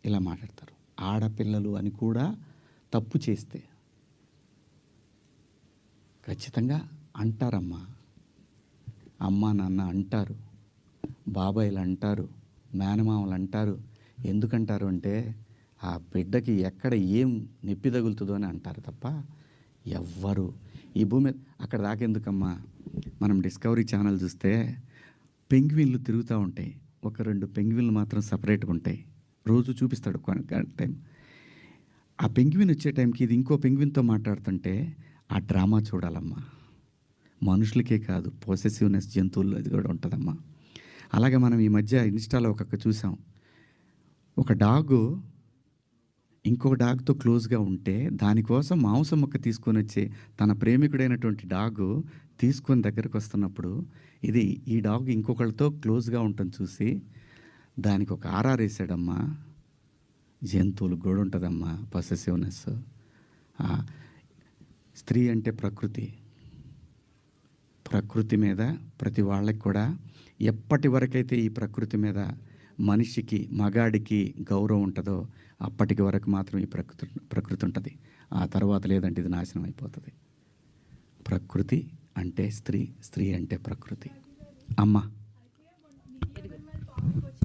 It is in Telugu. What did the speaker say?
ఇలా మాట్లాడతారు. ఆడపిల్లలు అని కూడా తప్పు చేస్తే ఖచ్చితంగా అంటారమ్మా. అమ్మ నాన్న అంటారు, బాబాయిలు అంటారు, మేనమామలు అంటారు. ఎందుకంటారు అంటే ఆ బిడ్డకి ఎక్కడ ఏం నొప్పి తగులుతుందో అని అంటారు తప్ప ఎవ్వరు ఈ భూమి అక్కడ దాకెందుకమ్మా. మనం డిస్కవరీ ఛానల్ చూస్తే పెంగ్విన్లు తిరుగుతూ ఉంటాయి. ఒక 2 పెంగ్విన్లు మాత్రం సపరేట్గా ఉంటాయి. రోజు చూపిస్తాడు టైం. ఆ పెంగ్విన్ వచ్చే టైంకి ఇది ఇంకో పెంగ్విన్తో మాట్లాడుతుంటే ఆ డ్రామా చూడాలమ్మా. మనుషులకే కాదు, పొసెసివ్నెస్ జంతువుల్లో అది కూడా ఉంటుందమ్మా. అలాగే మనం ఈ మధ్య ఇన్స్టాలో చూసాం. ఒక డాగు ఇంకొక డాగ్తో క్లోజ్గా ఉంటే దానికోసం మాంసం ముక్క తీసుకొని వచ్చి తన ప్రేమికుడైనటువంటి డాగు తీసుకొని దగ్గరకు వస్తున్నప్పుడు ఈ డాగ్ ఇంకొకళ్ళతో క్లోజ్గా ఉంటుంది చూసి దానికి ఒక ఆరారేసాడమ్మా. జంతువులు కూడా ఉంటుందమ్మా పొసెసివ్నెస్. స్త్రీ అంటే ప్రకృతి మీద ప్రతి వాళ్ళకి కూడా ఎప్పటి వరకైతే ఈ ప్రకృతి మీద మనిషికి మగాడికి గౌరవం ఉంటుందో అప్పటికి వరకు మాత్రం ఈ ప్రకృతి ఉంటుంది. ఆ తర్వాత లేదంటే ఇది నాశనం అయిపోతుంది. ప్రకృతి అంటే స్త్రీ, స్త్రీ అంటే ప్రకృతి. అమ్మ